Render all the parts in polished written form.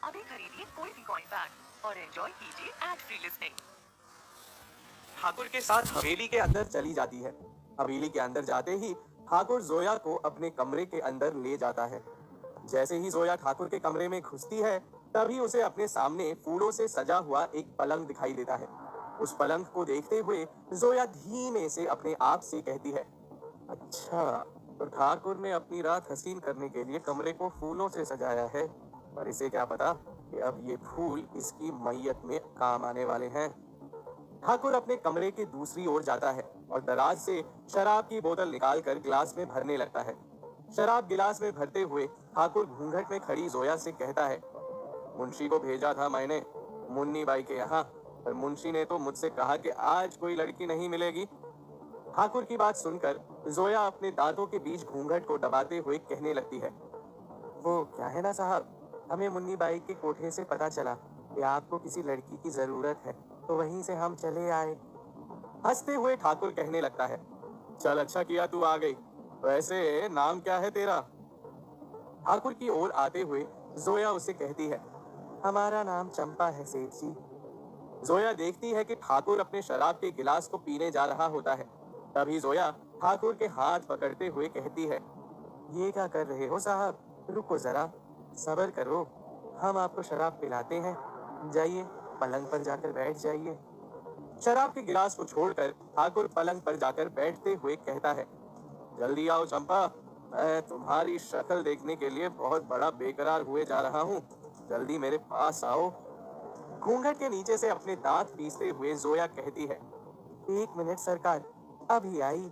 अभी खरीदिए कोई भी कॉइन पैक और एंजॉय कीजिए एड फ्री लिसनिंग। ठाकुर के साथ हवेली के अंदर चली जाती है। हवेली के अंदर जाते ही ठाकुर जोया को अपने कमरे के अंदर ले जाता है। जैसे ही जोया ठाकुर के कमरे में घुसती है, तभी उसे अपने सामने फूलों से सजा हुआ एक पलंग दिखाई देता है। उस पलंग को देखते हुए जोया धीमे से अपने आप से कहती है, अच्छा, तो ठाकुर ने अपनी रात हसीन करने के लिए कमरे को फूलों से सजाया है, पर इसे क्या पता कि अब ये फूल इसकी मैयत में काम आने वाले हैं। ठाकुर अपने कमरे के दूसरी ओर जाता है और दराज से शराब की बोतल निकालकर गिलास में भरने लगता है। शराब गिलास में भरते हुए ठाकुर घूंघट में खड़ी जोया से कहता है, मुंशी को भेजा था मैंने मुन्नी बाई के यहाँ, पर मुंशी ने तो मुझसे कहा कि आज कोई लड़की नहीं मिलेगी। ठाकुर की बात सुनकर जोया अपने दांतों के बीच घूंघट को दबाते हुए कहने लगती है, वो क्या है ना साहब, हमें मुन्नी बाई के कोठे से पता चला कि आपको किसी लड़की की जरूरत है, तो वहीं से हम चले आए। हंसते हुए ठाकुर कहने लगता है, चल अच्छा किया तू आ गई, वैसे नाम क्या है तेरा? ठाकुर की ओर आते हुए जोया उसे कहती है, हमारा नाम चंपा है सेठ जी। जोया देखती है कि ठाकुर अपने शराब के गिलास को पीने जा रहा होता है। तभी जोया ठाकुर के हाथ पकड़ते हुए कहती है, ये क्या कर रहे हो साहब, रुको जरा, सब्र करो, हम आपको शराब पिलाते हैं, जाइए पलंग पर जाकर बैठ जाइए। शराब के गिलास को छोड़कर ठाकुर पलंग पर जाकर बैठते हुए कहता है, जल्दी आओ चंपा, मैं तुम्हारी शक्ल देखने के लिए बहुत बड़ा बेकरार हुए जा रहा हूँ, जल्दी मेरे पास आओ। घूंघट के नीचे से अपने दांत पीसते हुए जोया कहती है, एक मिनट सरकार, अभी आई।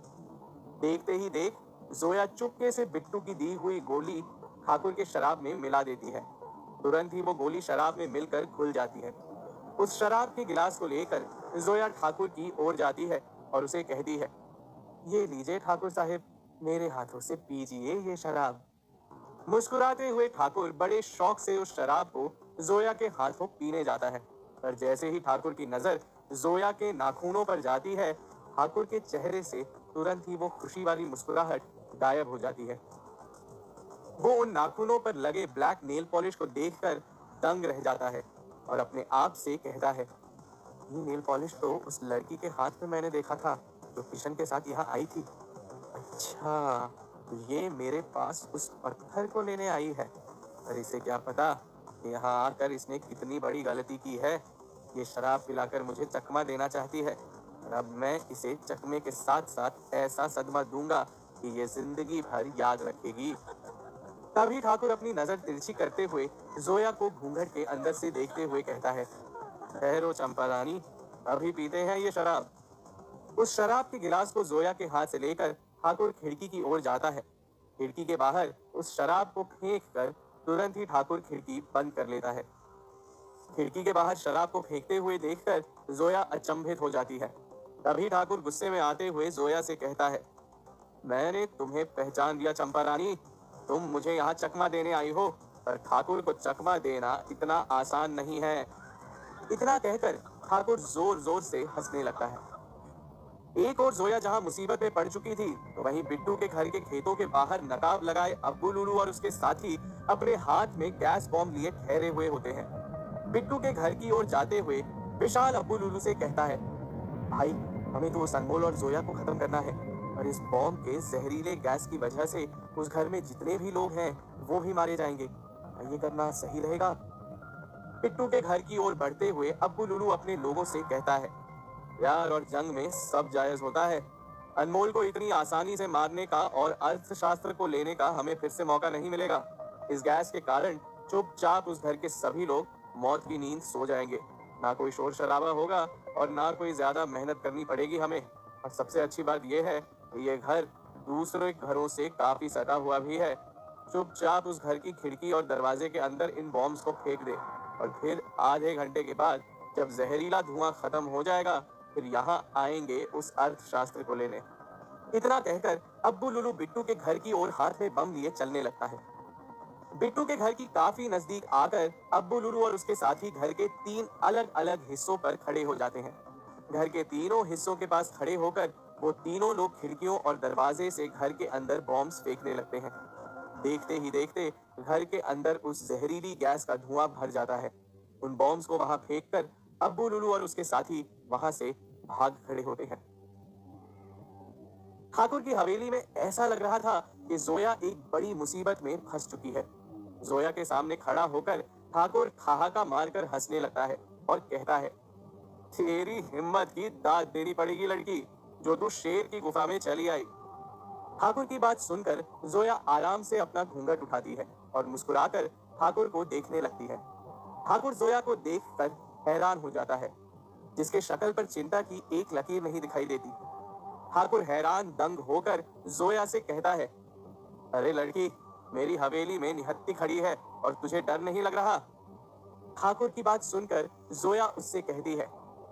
देखते ही देख जोया चुपके से बिट्टू की दी हुई गोली ठाकुर के शराब में मिला देती है। तुरंत ही वो गोली शराब में मिलकर घुल जाती है। उस शराब के गिलास को लेकर जोया ठाकुर की ओर जाती है और उसे कहती है, ये लीजिए ठाकुर साहिब, मेरे हाथों से पीजिए ये शराब। मुस्कुराते हुए ठाकुर बड़े शौक से उस शराब को जोया के हाथों पीने जाता है, पर जैसे ही ठाकुर की नजर जोया के नाखूनों पर जाती है, ठाकुर के चेहरे से तुरंत ही वो खुशी वाली मुस्कुराहट गायब हो जाती है। वो उन नाखूनों पर लगे ब्लैक नेल पॉलिश को देखकर दंग रह जाता है और अपने आप से कहता है, ये नेल पॉलिश तो उस लड़की के हाथ में मैंने देखा था जो किशन के साथ यहाँ आई थी। अच्छा, तो ये मेरे पास उस पत्थर को लेने आई है, पर इसे क्या पता कि यहाँ आकर इसने कितनी बड़ी गलती की है। ये शराब पिलाकर मुझे चकमा देना चाहती है, और अब मैं इसे चकमे के साथ साथ ऐसा सदमा दूंगा कि ये जिंदगी भर याद रखेगी। तभी ठाकुर अपनी नजर तिरछी करते हुए जोया को घूंघट के अंदर से देखते हुए कहता है, ठहरो चंपा रानी, अभी पीते हैं ये शराब। उस शराब के गिलास को जोया के हाथ से लेकर ठाकुर खिड़की की ओर जाता है। खिड़की के बाहर उस शराब को फेंक कर तुरंत ही ठाकुर खिड़की बंद कर लेता है। खिड़की के बाहर शराब को फेंकते हुए देखकर जोया अचंभित हो जाती है। तभी ठाकुर गुस्से में आते हुए जोया से कहता है, मैंने तुम्हें पहचान लिया चंपा रानी, तुम मुझे यहाँ चकमा देने आई हो, पर ठाकुर को चकमा देना इतना आसान नहीं है। इतना कहकर ठाकुर जोर जोर से हंसने लगता है। एक और जोया जहां मुसीबत में पड़ चुकी थी, तो वहीं बिट्टू के घर के खेतों के बाहर नकाब लगाए अब्बू लुलू और उसके साथी अपने हाथ में गैस बॉम्ब लिए ठहरे हुए होते हैं। बिट्टू के घर की ओर जाते हुए विशाल अब्बू लुलू से कहता है, भाई, हमें तो उस अनमोल और जोया को खत्म करना है, और इस बॉम्ब के जहरीले गैस की वजह से उस घर में जितने भी लोग हैं वो भी मारे जाएंगे। ये करना सही रहेगा? बिट्टू के घर की ओर बढ़ते हुए अब्बू लुलू अपने लोगों से कहता है, प्यार और जंग में सब जायज होता है। अनमोल को इतनी आसानी से मारने का और अर्थशास्त्र को लेने का हमें फिर से मौका नहीं मिलेगा। इस गैस के कारण चुपचाप उस घर के सभी लोग मौत की नींद सो जाएंगे। ना कोई शोर शराबा होगा और ना कोई ज्यादा मेहनत करनी पड़ेगी हमें। और सबसे अच्छी बात यह है कि ये घर दूसरे घरों से काफी सटा हुआ भी है। चुपचाप उस घर की खिड़की और दरवाजे के अंदर इन बॉम्ब्स को फेंक दे, और फिर आधे घंटे के बाद जब जहरीला धुआं खत्म हो जाएगा, फिर यहाँ आएंगे उस अर्थशास्त्र को लेने। इतना कहकर अब्बू लुलू बिट्टू के घर की ओर हाथ में बम लिए चलने लगता है। बिट्टू के घर की काफी नजदीक आकर अब्बू लुलू और उसके साथी घर के 3 अलग अलग हिस्सों पर खड़े हो जाते हैं। घर के तीनों हिस्सों के पास खड़े होकर वो तीनों लोग खिड़कियों और दरवाजे से घर के अंदर बॉम्ब्स फेंकने लगते हैं। देखते ही देखते घर के अंदर उस जहरीली गैस का धुआं भर जाता है। उन बॉम्ब्स को वहां फेंककर अब्बू लुलू और उसके साथी वहां से भाग खड़े होते हैं। ठाकुर की हवेली में ऐसा लग रहा था कि जोया एक बड़ी मुसीबत में फंस चुकी है। जोया के सामने खड़ा होकर ठाकुर ठहाका मारकर हंसने लगता है और कहता है, तेरी हिम्मत की दाद देनी पड़ेगी लड़की, जो तू शेर की गुफा में चली आई। ठाकुर की बात सुनकर जोया आराम से अपना घूंघट उठाती है और मुस्कुराकर ठाकुर को देखने लगती है। ठाकुर जोया को देखकर हैरान हो जाता है, जिसके शक्ल पर चिंता की एक लकीर नहीं दिखाई देती। ठाकुर हैरान दंग होकर जोया से कहता है, अरे लड़की, मेरी हवेली में निहत्ती खड़ी है और तुझे डर नहीं लग रहा? ठाकुर की बात सुनकर जोया उससे कहती है,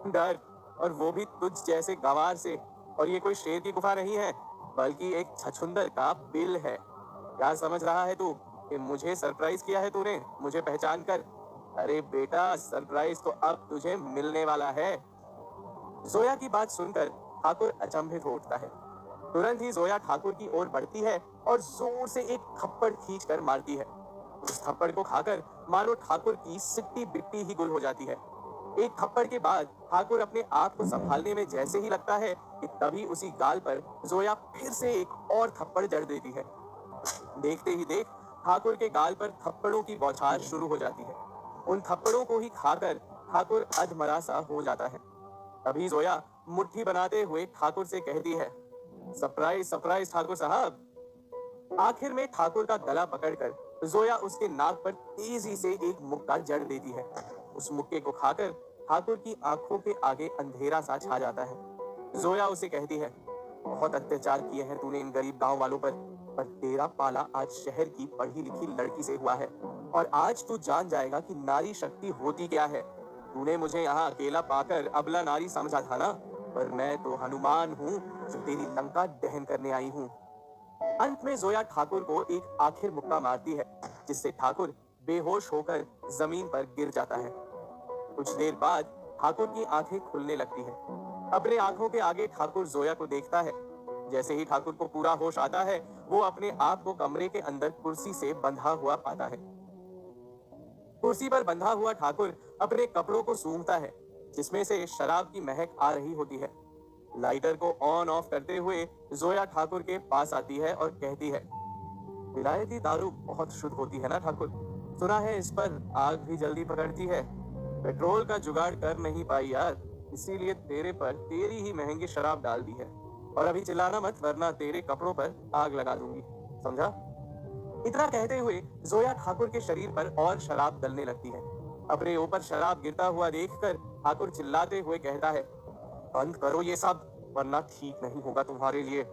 डर? और वो भी तुझ जैसे गंवार से? और ये कोई शेर की गुफा नहीं है, बल्कि एक छछूंदर का बिल है। क्या समझ रहा है तू कि मुझे सरप्राइज किया है तूने, मुझे पहचान कर? अरे बेटा, सरप्राइज तो अब तुझे मिलने वाला है। जोया की बात सुनकर ठाकुर अचंभित हो उठता है। तुरंत ही जोया ठाकुर की ओर बढ़ती है और जोर से एक थप्पड़ खींचकर मारती है। उस थप्पड़ को खाकर मानो ठाकुर की सिट्टी बिट्टी ही गुल हो जाती है। एक थप्पड़ के बाद ठाकुर अपने आप को संभालने में जैसे ही लगता है कि तभी उसी गाल पर जोया फिर से एक और थप्पड़ जड़ देती है। देखते ही देख ठाकुर के गाल पर थप्पड़ों की बौछार शुरू हो जाती है। उन थप्पड़ों को ही खाकर ठाकुर अधमरा सा हो जाता है। तभी जोया मुट्ठी बनाते हुए ठाकुर से कहती है, सरप्राइज सरप्राइज ठाकुर साहब। आखिर में ठाकुर का गला पकड़कर जोया उसके नाक पर तेजी से एक मुक्का जड़ देती है। उस मुक्के को खाकर ठाकुर की आंखों के आगे अंधेरा सा छा जाता है। जोया उसे कहती है, बहुत अत्याचार किए हैं तूने इन गरीब गांव वालों पर तेरा पाला आज शहर की पढ़ी लिखी लड़की से हुआ है और आज तू जान जाएगा कि नारी शक्ति होती क्या है। तूने मुझे यहाँ अकेला पाकर अबला नारी समझा था ना, पर मैं तो हनुमान हूँ जो तेरी लंका दहन करने आई हूँ। अंत में जोया ठाकुर को एक आखिर मुक्का मारती है, जिससे ठाकुर बेहोश होकर जमीन पर गिर जाता है। कुछ देर बाद ठाकुर की आंखें खुलने लगती हैं। अपने आंखों के आगे ठाकुर जोया को देखता है। जैसे ही ठाकुर को पूरा होश आता है, वो अपने आप को कमरे के अंदर कुर्सी से बंधा हुआ पाता है। कुर्सी पर बंधा हुआ ठाकुर अपने कपड़ों को सूंघता है, जिसमें से शराब की महक आ रही होती है। लाइटर को ऑन ऑफ करते हुए जोया ठाकुर के पास आती है और कहती है, विलायती दारू बहुत शुद्ध होती है ना ठाकुर? सुना है इस पर आग भी जल्दी पकड़ती है। पेट्रोल का जुगाड़ कर नहीं पाई यार, इसीलिए तेरे पर तेरी ही महंगी शराब डाल दी है। और अभी चिल्लाना मत, वरना तेरे कपड़ों पर आग लगा दूंगी, समझा? इतना कहते हुए जोया ठाकुर के शरीर पर और शराब डलने लगती है। अपने ऊपर शराब गिरता हुआ देखकर ठाकुर चिल्लाते हुए कहता है, बंद करो ये सब, वरना ठीक नहीं होगा तुम्हारे लिए।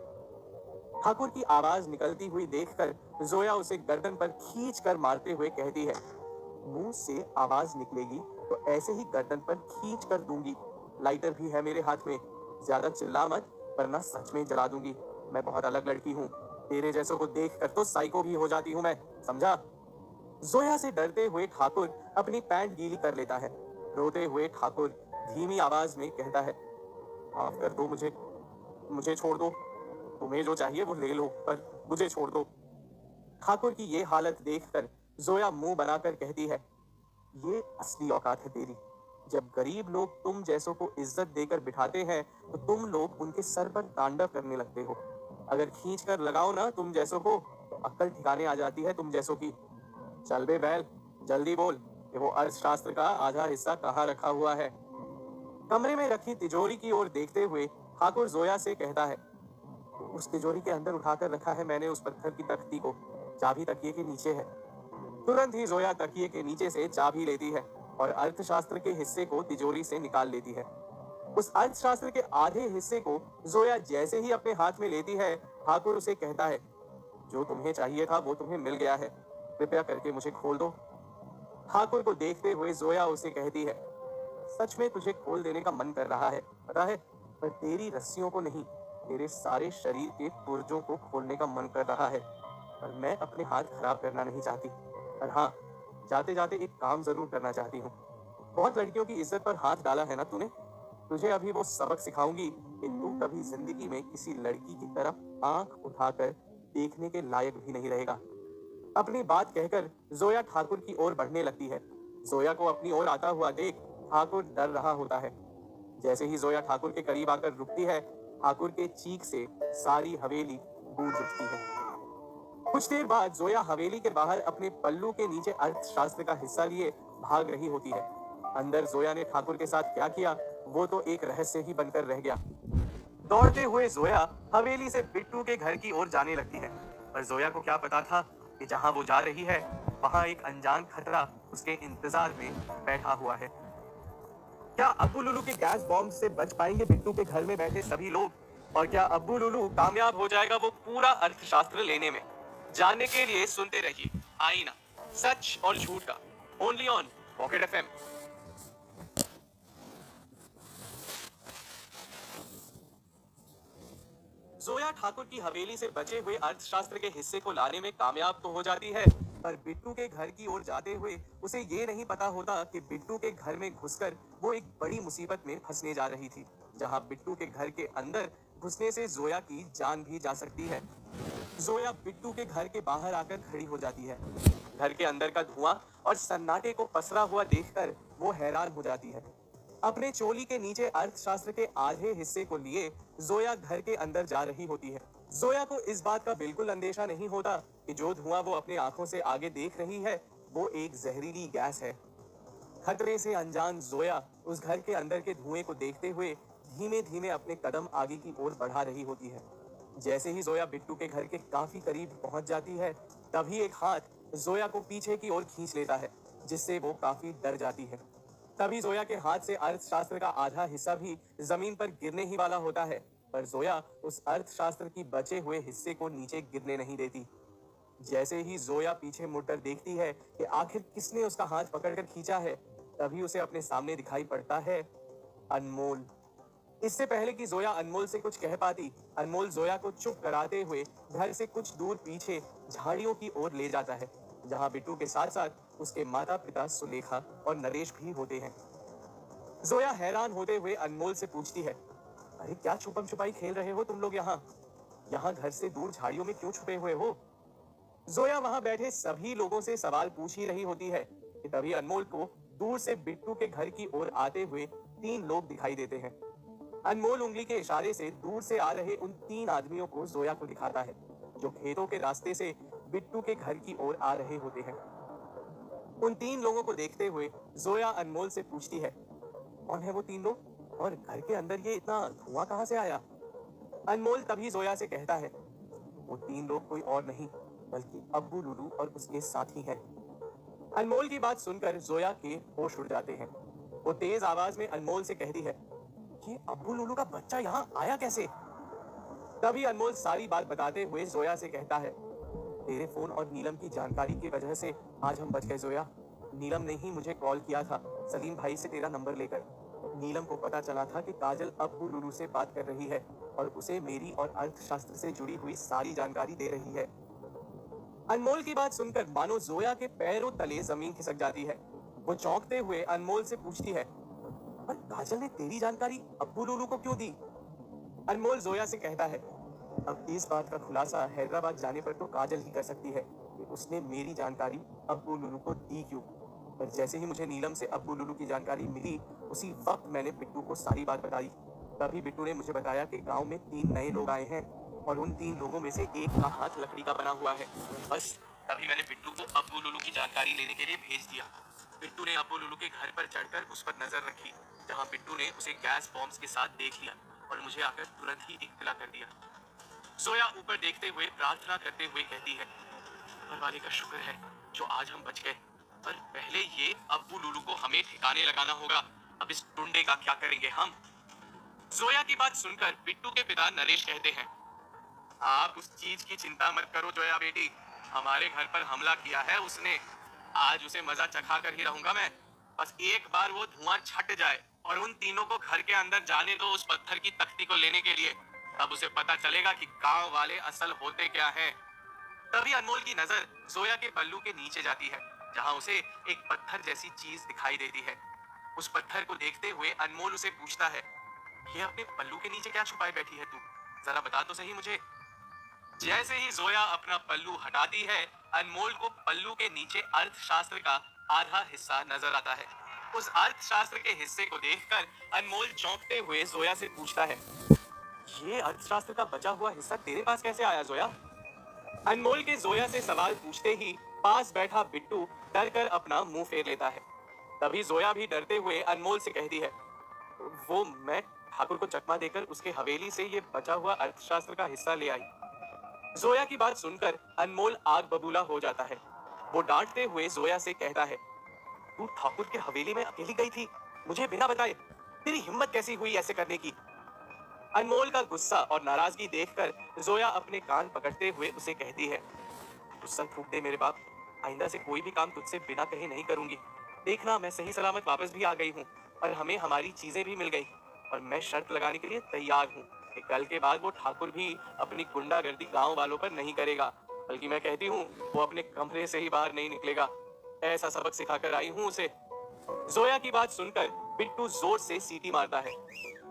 ठाकुर की आवाज निकलती हुई देखकर जोया उसे गर्दन पर खींच कर मारते हुए कहती है, मुंह से आवाज निकलेगी तो ऐसे ही गर्दन पर खींच कर दूंगी। लाइटर भी है मेरे हाथ में, ज्यादा चिल्ला मत, वरना सच में जला दूंगी। मैं बहुत अलग लड़की हूँ, तेरे जैसों को देख कर तो साइको भी हो जाती हूँ मैं, समझा? जोया से डरते हुए ठाकुर अपनी पैंट गीली कर लेता है। रोते हुए ठाकुर धीमी आवाज में कहता है, माफ कर दो मुझे, मुझे छोड़ दो, तुम्हें जो चाहिए वो ले लो, पर मुझे छोड़ दो। ठाकुर की ये हालत देखकर जोया मुंह बनाकर कहती है, ये असली औकात है तेरी। जब गरीब लोग तुम जैसों को इज्जत देकर बिठाते हैं तो तुम लोग उनके सर पर तांडव करने लगते हो। अगर खींच कर लगाओ ना तुम जैसों को तो अक्ल ठिकाने आ जाती है तुम जैसों की। चल बे बैल, जल्दी बोल कि वो अर्थशास्त्र का आधा हिस्सा कहाँ रखा हुआ है। कमरे में रखी तिजोरी की ओर देखते हुए ठाकुर जोया से कहता है, उस तिजोरी के अंदर उठाकर रखा है मैंने उस पत्थर की तख्ती को, चाबी तकिए के नीचे है। तुरंत ही जोया तकिए के नीचे से चाबी लेती है और अर्थशास्त्र के हिस्से को तिजोरी से निकाल लेती है। उस अर्थशास्त्र के आधे हिस्से को जोया जैसे ही अपने हाथ में लेती है, ठाकुर उसे कहता है, जो तुम्हें चाहिए था वो तुम्हें मिल गया है, कृपया करके मुझे खोल दो। ठाकुर को देखते हुए जोया उसे कहती है, सच में तुझे खोल देने का मन कर रहा है, पता है, पर तेरी रस्सियों को नहीं, तेरे सारे शरीर के पुर्जों को खोलने का मन कर रहा है। पर मैं अपने हाथ खराब करना नहीं चाहती। पर हाँ, जाते जाते एक काम जरूर करना चाहती हूँ। बहुत लड़कियों की इज्जत पर हाथ डाला है ना तूने, तुझे अभी वो सबक सिखाऊंगी कि तू कभी जिंदगी में किसी लड़की की तरफ आंख उठाकर देखने के लायक भी नहीं रहेगा। अपनी बात कहकर जोया ठाकुर की ओर बढ़ने लगती है। जोया को अपनी ओर आता हुआ देख ठाकुर डर रहा होता है। जैसे ही जोया ठाकुर के करीब आकर रुकती है, ठाकुर के चीख से सारी हवेली गूंज उठती है। कुछ देर बाद जोया हवेली के बाहर अपने पल्लू के नीचे अर्थशास्त्र का हिस्सा लिए भाग रही होती है। अंदर जोया ने ठाकुर के साथ क्या किया, वो तो एक रहस्य ही बनकर रह गया। दौड़ते हुए जोया हवेली से बिट्टू के घर की ओर जाने लगती है, पर जोया को क्या पता था कि जहां वो जा रही है, वहां एक अनजान खतरा उसके इंतजार में बैठा हुआ है। क्या अब्बू लुलू के गैस बॉम्ब से बच पाएंगे बिट्टू के घर में बैठे सभी लोग? और क्या अब्बू लुलू कामयाब हो जाएगा वो पूरा अर्थशास्त्र लेने में? जानने के लिए सुनते रहिए आईना, सच और झूठ का, only on pocket FM. Zoya Thakur की हवेली से बचे हुए अर्थशास्त्र के हिस्से को लाने में कामयाब तो हो जाती है, पर बिट्टू के घर की ओर जाते हुए उसे ये नहीं पता होता कि बिट्टू के घर में घुसकर वो एक बड़ी मुसीबत में फंसने जा रही थी, जहां बिट्टू के घर के अंदर घुसने से जोया की जान भी जा सकती है। जोया बिट्टू के घर के बाहर आकर खड़ी हो जाती है। घर के अंदर का धुआं और सन्नाटे को पसरा हुआ देखकर वो हैरान हो जाती है। अपने चोली के नीचे अर्थशास्त्र के आधे हिस्से को लिए जोया घर के अंदर जा रही होती है। जोया को इस बात का बिल्कुल अंदेशा नहीं होता कि जो धुआं वो अपने आंखों से आगे देख रही है, वो एक जहरीली गैस है। खतरे से अनजान जोया उस घर के अंदर के धुएं को देखते हुए धीमे धीमे अपने कदम आगे की ओर बढ़ा रही होती है। जैसे ही जोया बिट्टू के घर के काफी करीब पहुंच जाती है, तभी एक हाथ जोया को पीछे की ओर खींच लेता है, जिससे वो काफी डर जाती है। तभी जोया के हाथ से अर्थशास्त्र का आधा हिस्सा भी जमीन पर गिरने ही वाला होता है, पर जोया उस अर्थशास्त्र की बचे हुए हिस्से को नीचे गिरने नहीं देती। जैसे ही जोया पीछे मुड़कर देखती है कि आखिर किसने उसका हाथ पकड़कर खींचा है, तभी उसे अपने सामने दिखाई पड़ता है अनमोल। इससे पहले कि जोया अनमोल से कुछ कह पाती, अनमोल जोया को चुप कराते हुए घर से कुछ दूर पीछे झाड़ियों की ओर ले जाता है, जहां बिट्टू के साथ साथ उसके माता पिता सुलेखा और नरेश भी होते हैं। जोया हैरान होते हुए अनमोल से पूछती है, अरे क्या छुपम छुपाई खेल रहे हो तुम लोग यहाँ? यहाँ घर से दूर झाड़ियों में क्यों छुपे हुए हो? जोया वहां बैठे सभी लोगों से सवाल पूछ ही रही होती है कि तभी अनमोल को दूर से बिट्टू के घर की ओर आते हुए 3 लोग दिखाई देते हैं। अनमोल उंगली के इशारे से दूर से आ रहे उन 3 आदमियों को जोया को दिखाता है, जो खेतों के रास्ते से बिट्टू के घर की ओर आ रहे होते हैं। उन 3 लोगों को देखते हुए जोया अनमोल से पूछती है, कौन है वो 3 लोग? और घर के अंदर ये इतना धुआं कहां से आया? अनमोल तभी जोया से कहता है, वो 3 लोग कोई और नहीं बल्कि अब्बू लुलू और उसके साथी हैं। अनमोल की बात सुनकर जोया के होश उड़ जाते हैं। वो तेज आवाज में अनमोल से कहती है, ये अब्बू लुलू का बच्चा यहाँ आया कैसे? तभी अनमोल सारी बात बताते हुए जोया से कहता है, तेरे फोन और नीलम की जानकारी की वजह से आज हम बच गए जोया। नीलम ने ही मुझे कॉल किया था सलीम भाई से तेरा नंबर लेकर। नीलम को पता चला था कि काजल अब्बू लुलू से बात कर रही है और उसे मेरी और अर्थशास्त्र से जुड़ी हुई सारी जानकारी दे रही है। अनमोल की बात सुनकर मानो जोया के पैरों तले जमीन खिसक जाती है। वो चौंकते हुए अनमोल से पूछती है, पर काजल ने तेरी जानकारी अब्बू लुलू को क्यों दी? अनमोल जोया से कहता है, अब इस बात का खुलासा हैदराबाद जाने पर तो काजल ही कर सकती है कि उसने मेरी जानकारी अब्बू लुलू को दी क्यों। पर जैसे ही मुझे नीलम से अब्बू लुलू की जानकारी मिली, उसी वक्त मैंने बिट्टू को सारी बात बताई। तभी बिट्टू ने मुझे बताया कि गांव में 3 नए लोग आए हैं और उन 3 लोगों में से एक का हाथ लकड़ी का बना हुआ है। बस तभी मैंने बिट्टू को अब्बू लुलू की जानकारी लेने के लिए भेज दिया। बिट्टू ने अब्बू लुलू के घर पर चढ़कर उस पर नजर रखी, जहां बिट्टू ने उसे गैस बॉम्ब के साथ देख लिया और मुझे आकर तुरंत ही इत्तला कर दिया। जोया ऊपर देखते हुए प्रार्थना करते हुए कहती है, ऊपर वाले का शुक्र है जो आज हम बच गए, पर पहले ये अब्बू लुलू को हमें ठिकाने लगाना होगा। अब इस टुंडे का क्या करेंगे हम? जोया की बात सुनकर बिट्टू के पिता नरेश कहते हैं, आप उस चीज की चिंता मत करो जोया बेटी, हमारे घर पर हमला किया है उसने, आज उसे मजा चखा कर ही रहूंगा मैं। बस एक बार वो धुआं छट जाए और उन तीनों को घर के अंदर जाने दो उस पत्थर की तख्ती को लेने के लिए, तब उसे पता चलेगा कि गांव वाले असल होते क्या हैं। तभी अनमोल की नजर जोया के पल्लू के नीचे जाती है, जहां उसे एक पत्थर जैसी चीज दिखाई देती है। उस पत्थर को देखते हुए अनमोल उसे पूछता है, ये अपने पल्लू के नीचे क्या छुपाए बैठी है तू? जरा बता तो सही मुझे। जैसे ही जोया अपना पल्लू हटाती है, अनमोल को पल्लू के नीचे अर्थशास्त्र का आधा हिस्सा नजर आता है। उस अर्थशास्त्र के हिस्से को देखकर अनमोल चौंकते हुए जोया से पूछता है, ये अर्थशास्त्र का बचा हुआ हिस्सा तेरे पास कैसे आया जोया? अनमोल के जोया से सवाल पूछते ही पास बैठा बिट्टू डर कर अपना मुंह फेर लेता है। तभी जोया भी डरते हुए अनमोल से कहती है, वो मैं ठाकुर को चकमा देकर उसके हवेली से ये बचा हुआ अर्थशास्त्र का हिस्सा ले आई। जोया की बात सुनकर अनमोल आग बबूला हो जाता है। वो डांटते हुए जोया से कहता है, तू ठाकुर के हवेली में अकेली गई थी, मुझे बिना बताए? तेरी हिम्मत कैसी हुई ऐसे करने की? अनमोल का गुस्सा और नाराजगी देखकर जोया अपने कान पकड़ते हुए उसे कहती है, गुस्सा थूक दे मेरे बाप, आइंदा से कोई भी काम तुझसे बिना कहे नहीं करूंगी। देखना मैं सही सलामत वापस भी आ गई हूँ और हमें हमारी चीजें भी मिल गई और मैं शर्त लगाने के लिए तैयार हूँ कि कल के बाद वो ठाकुर भी अपनी गुंडागर्दी गांव वालों पर नहीं करेगा, बल्कि मैं कहती हूँ वो अपने कमरे से ही बाहर नहीं निकलेगा। ऐसा सबक सिखाकर आई हूँ उसे। जोया की बात सुनकर बिट्टू जोर से सीटी मारता है।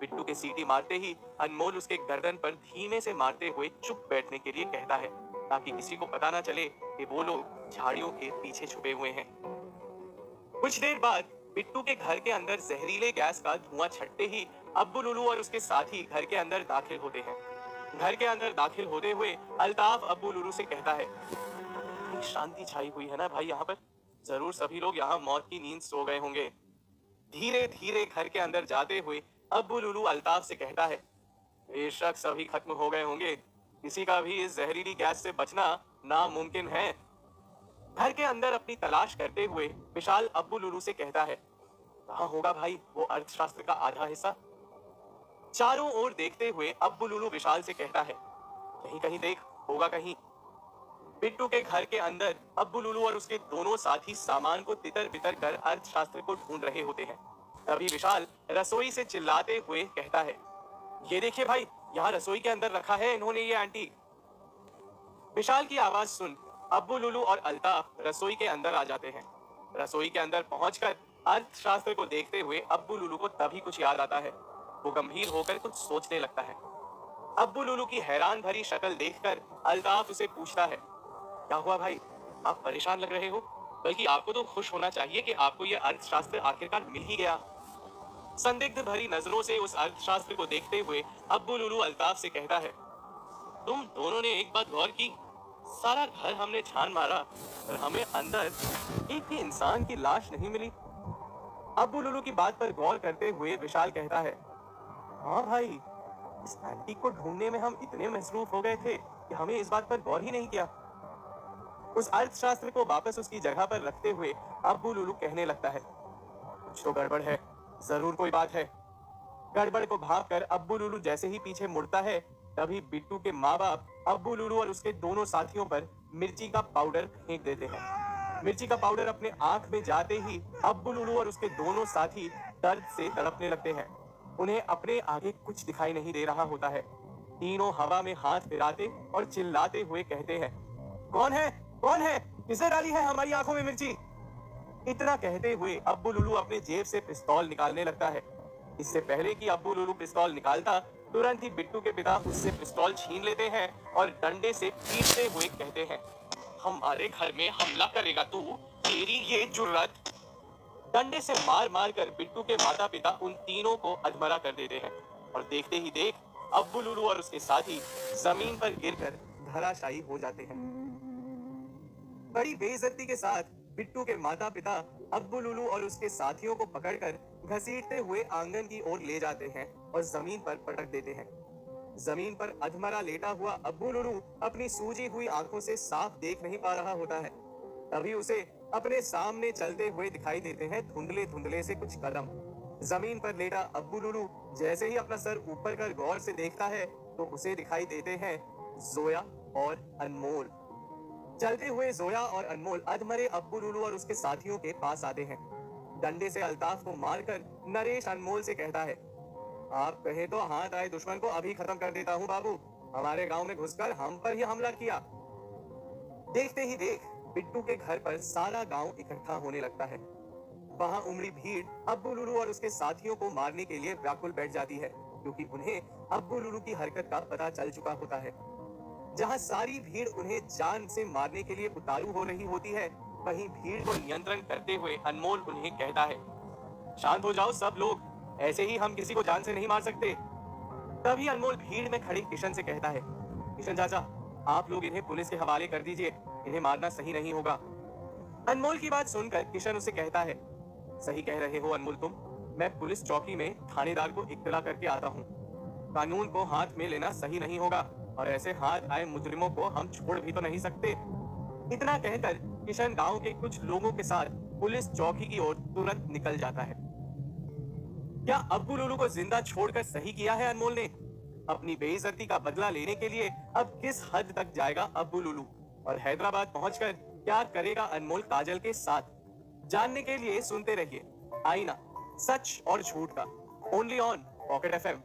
बिट्टू के सीटी मारते ही अनमोल उसके गर्दन पर धीमे से मारते हुए चुप बैठने के लिए कहता है, ताकि किसी को पता ना चले कि वो लोग झाड़ियों के पीछे छुपे हुए हैं। कुछ देर बाद बिट्टू के घर के अंदर जहरीले गैस का धुआं छटते ही अब्बू लुलू और उसके साथी घर के अंदर दाखिल होते हैं। घर के अंदर दाखिल होते हुए अल्ताफ अब्बू लुलू से कहता है, शांति छाई हुई है ना भाई यहाँ पर? जरूर सभी लोग यहाँ मौत की नींद सो गए होंगे। धीरे धीरे घर के अंदर जाते हुए अब्बू लुलू अल्ताफ से कहता है, बेशक सभी खत्म हो गए होंगे, किसी का भी इस जहरीली गैस से बचना नामुमकिन है। घर के अंदर अपनी तलाश करते हुए विशाल अब्बू लुलू से कहता है, कहाँ होगा भाई वो अर्थशास्त्र का आधा हिस्सा? चारों ओर देखते हुए अब्बू लुलू विशाल से कहता है, कहीं कहीं देख, होगा कहीं। बिट्टू के घर के अंदर अब्बू लुलू और उसके दोनों साथी सामान को तितर बितर कर अर्थशास्त्र को ढूंढ रहे होते हैं। तभी विशाल रसोई से चिल्लाते हुए कहता है, ये देखिए भाई, यहाँ रसोई के अंदर रखा है इन्होंने ये एंटी। विशाल की आवाज सुन अब्बू लुलू और अल्ताफ रसोई के अंदर आ जाते हैं। रसोई के अंदर पहुंचकर अर्थशास्त्र को देखते हुए अब्बू लुलू को तभी कुछ याद आता है। वो गंभीर होकर कुछ सोचने लगता है। अब्बू लुलू की हैरान भरी शक्ल देखकर अल्ताफ उसे पूछता है, क्या हुआ भाई, आप परेशान लग रहे हो? बल्कि आपको तो खुश होना चाहिए कि आपको यह अर्थशास्त्र आखिरकार मिल ही गया। संदिग्ध भरी नजरों से उस अर्थशास्त्र को देखते हुए अब्बू लुलू अल्ताफ से कहता है, तुम दोनों ने एक बात गौर की? सारा घर हमने छान मारा और हमें अंदर एक भी इंसान की लाश नहीं मिली। अब्बू लुलू की बात पर गौर करते हुए विशाल कहता है, हाँ भाई, इस एंटीक को ढूंढने में हम इतने मसरूफ हो गए थे कि हमें इस बात पर गौर ही नहीं किया। उस अर्थशास्त्र को वापस उसकी जगह पर रखते हुए अब्बू लुलू कहने लगता है, कुछ तो गड़बड़ है, जरूर कोई बात है। गड़बड़ को भांपकर अब्बू लुलू जैसे ही पीछे मुड़ता है, तभी बिट्टू के माँ बाप अब्बू लुलू और उसके दोनों साथियों पर मिर्ची का पाउडर फेंक देते हैं। मिर्ची का पाउडर अपने आंख में जाते ही अब्बू लुलू और उसके दोनों साथी दर्द से तड़पने लगते हैं। उन्हें अपने आगे कुछ दिखाई नहीं दे रहा होता है। तीनों हवा में हाथ फिराते और चिल्लाते हुए कहते हैं, कौन है, कौन है, किसे डाली है हमारी आंखों में मिर्ची? इतना कहते हुए अब्बू लुलू अपने जेब से पिस्तौल निकालने लगता है। इससे पहले कि अब्बू लुलू पिस्तौल निकालता, तुरंत ही बिट्टू के पिता उससे पिस्तौल छीन लेते हैं और डंडे से पीटते हुए कहते हैं, हमारे घर में हमला करेगा तू? तेरी ये जुर्रत! डंडे से मार मार कर बिट्टू के माता पिता उन तीनों को अधमरा कर देते हैं और देखते ही देख अब्बू लुलू और उसके साथी जमीन पर गिरकर धराशायी हो जाते हैं। बड़ी बेइज्जती के साथ बिट्टू के माता पिता अब्बू लुलू और उसके साथियों को पकड़कर घसीटते हुए आंगन की ओर ले जाते हैं और जमीन पर पटक देते हैं। जमीन पर अधमरा लेटा हुआ अब्बू लुलू अपनी सूजी हुई आंखों से साफ देख नहीं पा रहा होता है। तभी उसे अपने सामने चलते हुए दिखाई देते हैं धुंधले धुंधले से कुछ कदम। जमीन पर लेटा अब्बू लुलू जैसे ही अपना सर ऊपर कर गौर से देखता है तो उसे दिखाई देते हैं जोया और अनमोल। चलते हुए जोया और अनमोल अधमरे अब्बू लुलू और उसके साथियों के पास आते हैं। डंडे से अल्ताफ को मारकर नरेश अनमोल से कहता है, आप कहे तो हाथ आए दुश्मन को अभी खत्म कर देता हूँ बाबू, हमारे गांव में घुसकर हम पर ही हमला किया। देखते ही देख बिट्टू के घर पर सारा गांव इकट्ठा होने लगता है। वहां उमड़ी भीड़ अब्बू लुलू और उसके साथियों को मारने के लिए व्याकुल बैठ जाती है, क्योंकि उन्हें अब्बू लुलू की हरकत का पता चल चुका होता है। जहां सारी भीड़ उन्हें जान से मारने के लिए उतारू हो रही होती है, वहीं भीड़ को नियंत्रण करते हुए अनमोल उन्हें कहता है, शांत हो जाओ सब लोग, ऐसे ही हम किसी को जान से नहीं मार सकते। तभी अनमोल भीड़ में खड़े किशन से कहता है, किशन चाचा, आप लोग इन्हें पुलिस के हवाले कर दीजिए, इन्हें मारना सही नहीं होगा। अनमोल की बात सुनकर किशन उसे कहता है, सही कह रहे हो अनमोल तुम, मैं पुलिस चौकी में थानेदार को इत्तला करके आता हूँ। कानून को हाथ में लेना सही नहीं होगा और ऐसे हाथ आए मुजरिमों को हम छोड़ भी तो नहीं सकते। इतना कहकर किशन गांव के कुछ लोगों के साथ पुलिस चौकी की ओर तुरंत निकल जाता है। क्या अब्बू लुलू को जिंदा छोड़कर सही किया है अनमोल ने? अपनी बेइज्जती का बदला लेने के लिए अब किस हद तक जाएगा अब्बू लुलू और हैदराबाद पहुंचकर क्या करेगा अनमोल काजल के साथ? जानने के लिए सुनते रहिए आईना, सच और झूठ का, ओनली ऑन पॉकेट एफएम।